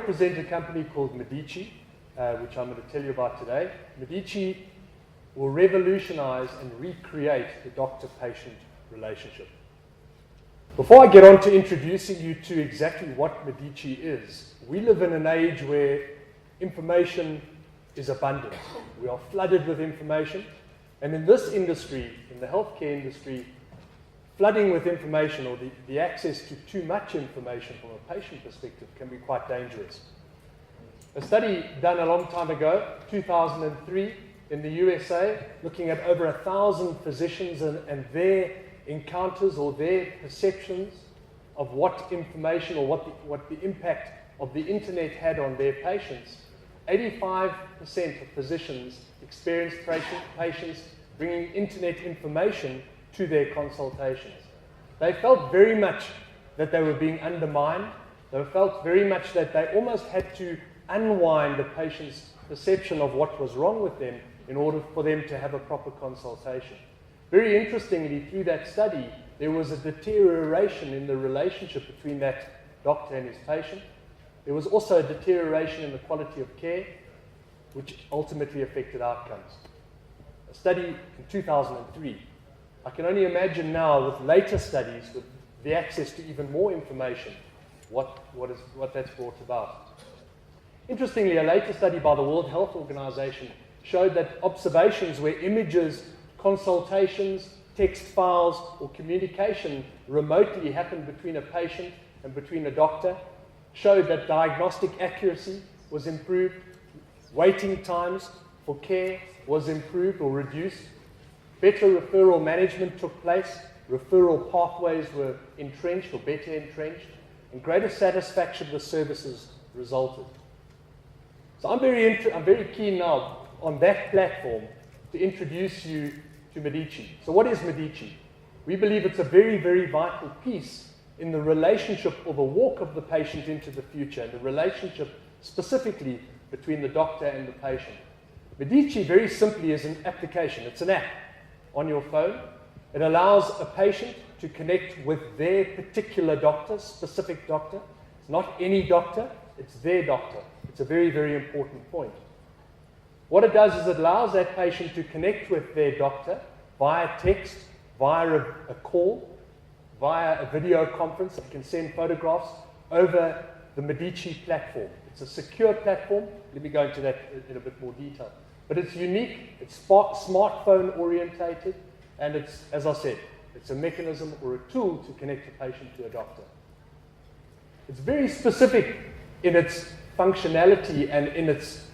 represent a company called Medici, which I'm going to tell you about today. Medici will revolutionize and recreate the doctor-patient relationship. Before I get on to introducing you to exactly what Medici is, we live in an age where information is abundant. We are flooded with information, and in this industry, in the healthcare industry, flooding with information or the access to too much information from a patient perspective can be quite dangerous. A study done a long time ago, 2003, in the USA, looking at over 1,000 physicians and their encounters or their perceptions of what information or what the impact of the internet had on their patients. 85% of physicians experienced patients bringing internet information to their consultations. They felt very much that they were being undermined. They felt very much that they almost had to unwind the patient's perception of what was wrong with them in order for them to have a proper consultation. Very interestingly, through that study, there was a deterioration in the relationship between that doctor and his patient. There was also a deterioration in the quality of care, which ultimately affected outcomes. A study in 2003. I can only imagine now with later studies, with the access to even more information, what that's brought about. Interestingly, a later study by the World Health Organization showed that observations where images, consultations, text files, or communication remotely happened between a patient and between a doctor showed that diagnostic accuracy was improved, waiting times for care was improved or reduced, better referral management took place, referral pathways were entrenched or better entrenched, and greater satisfaction with services resulted. So I'm very keen now on that platform to introduce you to Medici. So what is Medici? We believe it's a very, very vital piece in the relationship or the walk of the patient into the future, and the relationship specifically between the doctor and the patient. Medici, very simply, is an application. It's an app on your phone. It allows a patient to connect with their particular doctor, specific doctor. It's not any doctor, it's their doctor. It's a very, very important point. What it does is it allows that patient to connect with their doctor via text, via a call, via a video conference. They can send photographs over the Medici platform. It's a secure platform. Let me go into that in a bit more detail. But it's unique, it's smartphone orientated, and it's, as I said, it's a mechanism or a tool to connect a patient to a doctor. It's very specific in its functionality and in its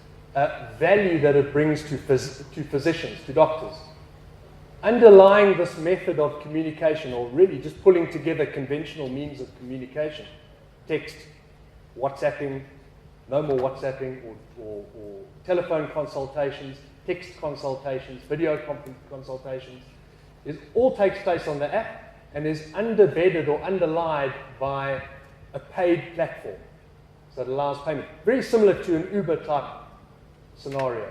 value that it brings to physicians, to doctors. Underlying this method of communication, or really just pulling together conventional means of communication, text, WhatsApping, no more WhatsApping, or telephone consultations, text consultations, video consultations, it all takes place on the app and is underbedded or underlied by a paid platform. So it allows payment. Very similar to an Uber type scenario.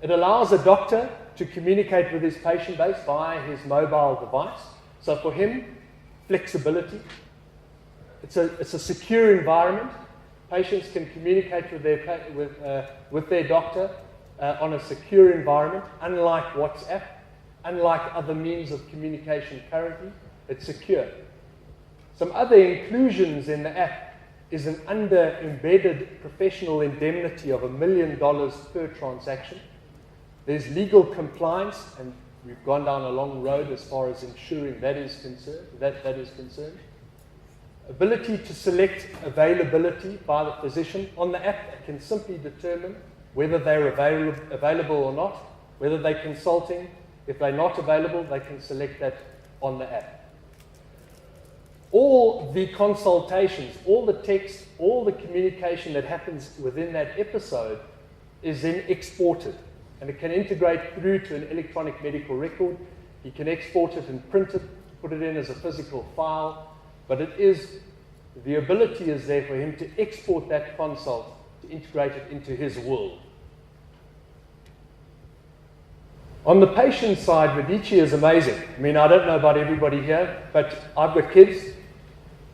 It allows a doctor to communicate with his patient base via his mobile device. So for him, flexibility. It's a secure environment. Patients can communicate with their doctor on a secure environment, unlike WhatsApp, unlike other means of communication currently. It's secure. Some other inclusions in the app is an under-embedded professional indemnity of $1 million per transaction. There's legal compliance, and we've gone down a long road as far as ensuring that is concerned. Ability to select availability by the physician. On the app, they can simply determine whether they're available or not, whether they're consulting. If they're not available, they can select that on the app. All the consultations, all the text, all the communication that happens within that episode is then exported, and it can integrate through to an electronic medical record. You can export it and print it, put it in as a physical file, but the ability is there for him to export that consult, to integrate it into his world. On the patient side, Medici is amazing. I mean, I don't know about everybody here, but I've got kids.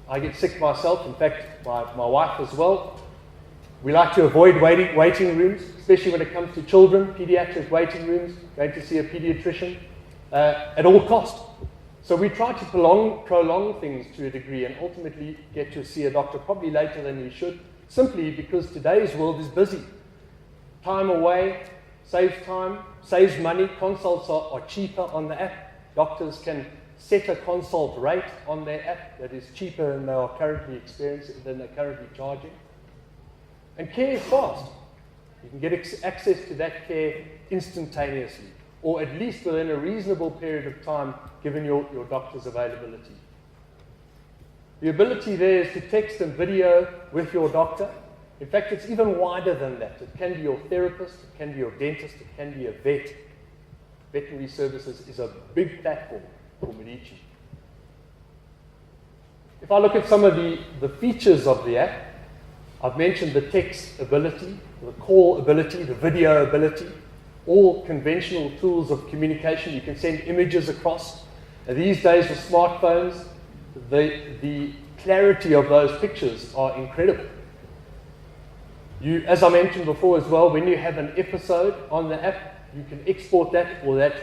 I get sick myself, in fact, my wife as well. We like to avoid waiting rooms, especially when it comes to children, pediatric waiting rooms, going to see a pediatrician at all cost. So we try to prolong things to a degree and ultimately get to see a doctor probably later than we should, simply because today's world is busy. Time away saves time, saves money. Consults are cheaper on the app. Doctors can set a consult rate on their app that is cheaper than they are currently charging. And care is fast. You can get access to that care instantaneously, or at least within a reasonable period of time, given your doctor's availability. The ability there is to text and video with your doctor. In fact, it's even wider than that. It can be your therapist, it can be your dentist, it can be a vet. Veterinary services is a big platform for Medici. If I look at some of the features of the app, I've mentioned the text ability, the call ability, the video ability, all conventional tools of communication. You can send images across. And these days with smartphones, the clarity of those pictures are incredible. As I mentioned before as well, when you have an episode on the app, you can export that, or that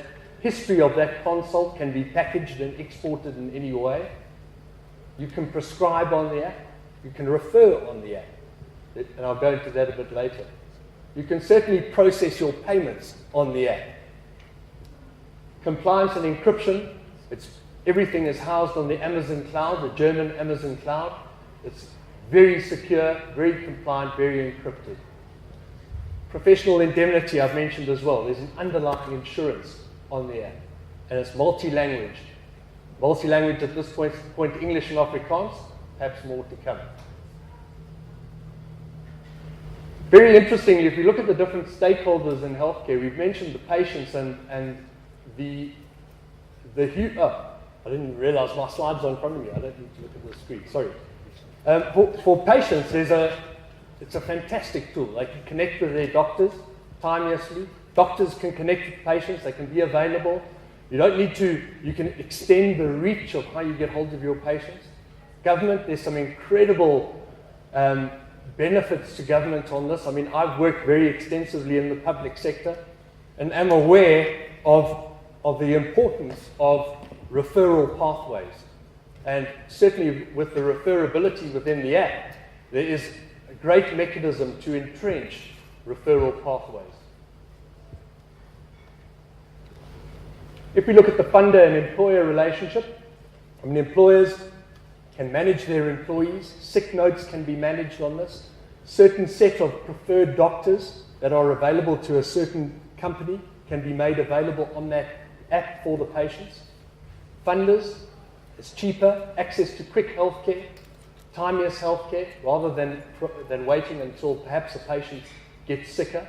history of that consult can be packaged and exported in any way. You can prescribe on the app. You can refer on the app. And I'll go into that a bit later. You can certainly process your payments on the app. Compliance and encryption, everything is housed on the Amazon cloud, the German Amazon cloud. It's very secure, very compliant, very encrypted. Professional indemnity I've mentioned as well. There's an underlying insurance on the app. And it's multi-language. Multi-language at this point, English and Afrikaans, perhaps more to come. Very interestingly, if you look at the different stakeholders in healthcare, we've mentioned the patients and the I didn't realize my slides are in front of me. I don't need to look at the screen. Sorry. For patients, it's a fantastic tool. They can connect with their doctors timelessly. Doctors can connect with patients. They can be available. You can extend the reach of how you get hold of your patients. Government, there's some incredible benefits to government on this. I mean, I've worked very extensively in the public sector and am aware of the importance of referral pathways. And certainly with the referability within the app, there is a great mechanism to entrench referral pathways. If we look at the funder and employer relationship, I mean, employers can manage their employees. Sick notes can be managed on this. Certain set of preferred doctors that are available to a certain company can be made available on that app for the patients. Funders, it's cheaper, access to quick healthcare, timeless healthcare, rather than waiting until perhaps a patient gets sicker.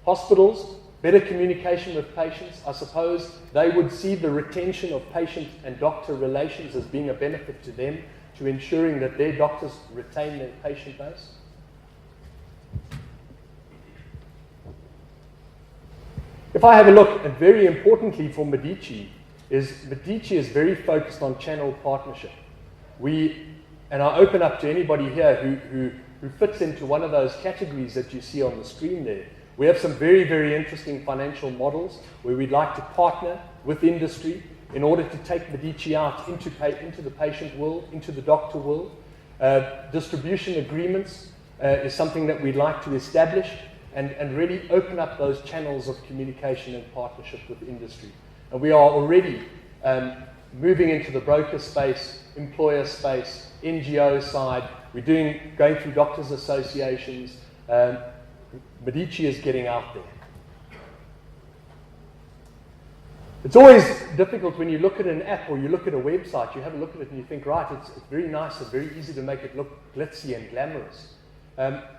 Hospitals, better communication with patients. I suppose they would see the retention of patient and doctor relations as being a benefit to them, to ensuring that their doctors retain their patient base. If I have a look, and very importantly for Medici is very focused on channel partnership. And I open up to anybody here who fits into one of those categories that you see on the screen there. We have some very, very interesting financial models where we'd like to partner with industry in order to take Medici out into the patient world, into the doctor world. Distribution agreements is something that we'd like to establish and really open up those channels of communication and partnership with industry. And we are already moving into the broker space, employer space, NGO side. We're going through doctors' associations. Medici is getting out there. It's always difficult when you look at an app or you look at a website, you have a look at it and you think, right, it's very nice and very easy to make it look glitzy and glamorous.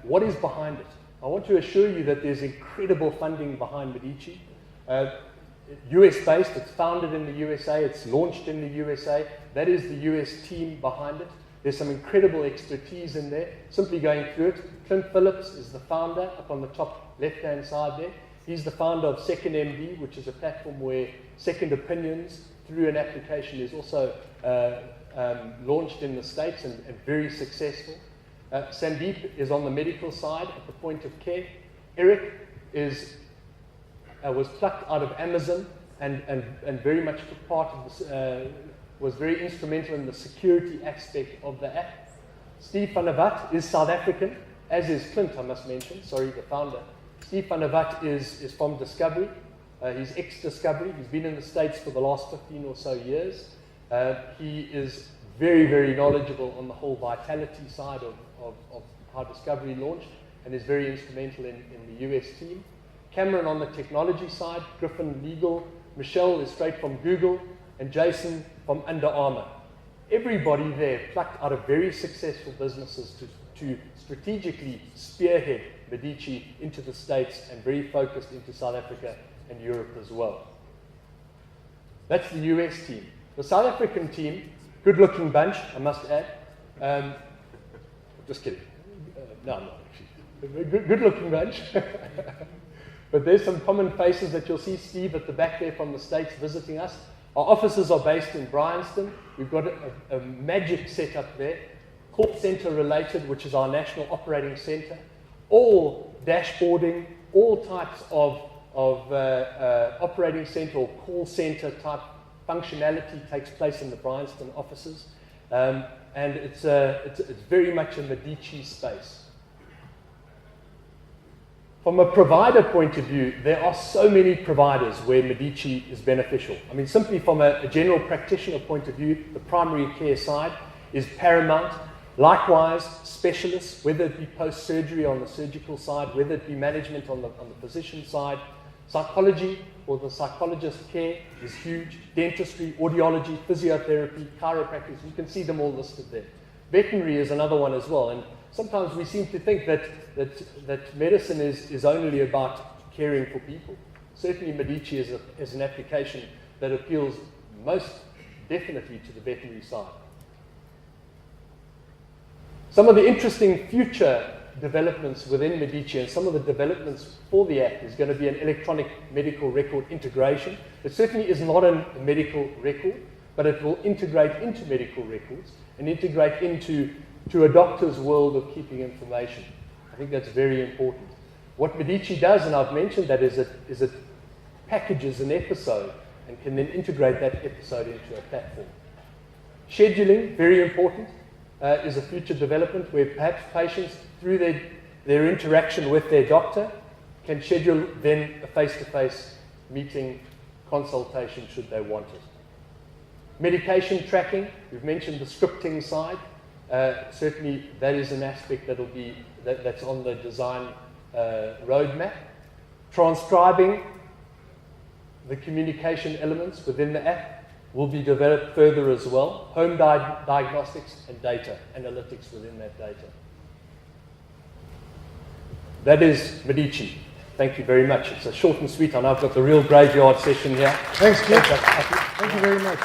What is behind it? I want to assure you that there's incredible funding behind Medici. US-based, it's founded in the USA, it's launched in the USA. That is the US team behind it. There's some incredible expertise in there. Simply going through it, Clint Phillips is the founder, up on the top left-hand side there. He's the founder of SecondMD, which is a platform where second opinions through an application is also launched in the States and very successful. Sandeep is on the medical side at the point of care. Eric was plucked out of Amazon and very much took part of this, was very instrumental in the security aspect of the app. Steve van der Walt is South African, as is Clint, I must mention, sorry, the founder. Steve van der Walt is from Discovery. He's ex-Discovery. He's been in the States for the last 15 or so years. He is very, very knowledgeable on the whole vitality side of how Discovery launched and is very instrumental in the US team. Cameron on the technology side, Griffin legal, Michelle is straight from Google, and Jason from Under Armour. Everybody there plucked out of very successful businesses to strategically spearhead Medici into the States and very focused into South Africa and Europe as well. That's the US team. The South African team, good-looking bunch, I must add. Just kidding. No, I'm not actually. Good-looking bunch. But there's some common faces that you'll see. Steve at the back there from the States visiting us. Our offices are based in Bryanston. We've got a magic setup there, call center related, which is our national operating center. All dashboarding, all types of operating center or call center type functionality takes place in the Bryanston offices. And it's very much a Medici space. From a provider point of view, there are so many providers where Medici is beneficial. I mean, simply from a general practitioner point of view, the primary care side is paramount. Likewise, specialists, whether it be post-surgery on the surgical side, whether it be management on the physician side, psychology or the psychologist care is huge. Dentistry, audiology, physiotherapy, chiropractic, you can see them all listed there. Veterinary is another one as well. And sometimes we seem to think that medicine is only about caring for people. Certainly Medici is an application that appeals most definitely to the veterinary side. Some of the interesting future developments within Medici and some of the developments for the app is going to be an electronic medical record integration. It certainly is not a medical record, but it will integrate into medical records and integrate into a doctor's world of keeping information. I think that's very important. What Medici does, and I've mentioned that, is it packages an episode and can then integrate that episode into a platform. Scheduling, very important, is a future development where perhaps patients, through their interaction with their doctor, can schedule then a face-to-face meeting, consultation should they want it. Medication tracking, we've mentioned the scripting side. Certainly that is an aspect that's on the design roadmap. Transcribing the communication elements within the app will be developed further as well. Home diagnostics and data analytics within that data. That is Medici. Thank you very much. It's a short and sweet. I know I've got the real graveyard session here. Thanks, Cliff. Thank you very much.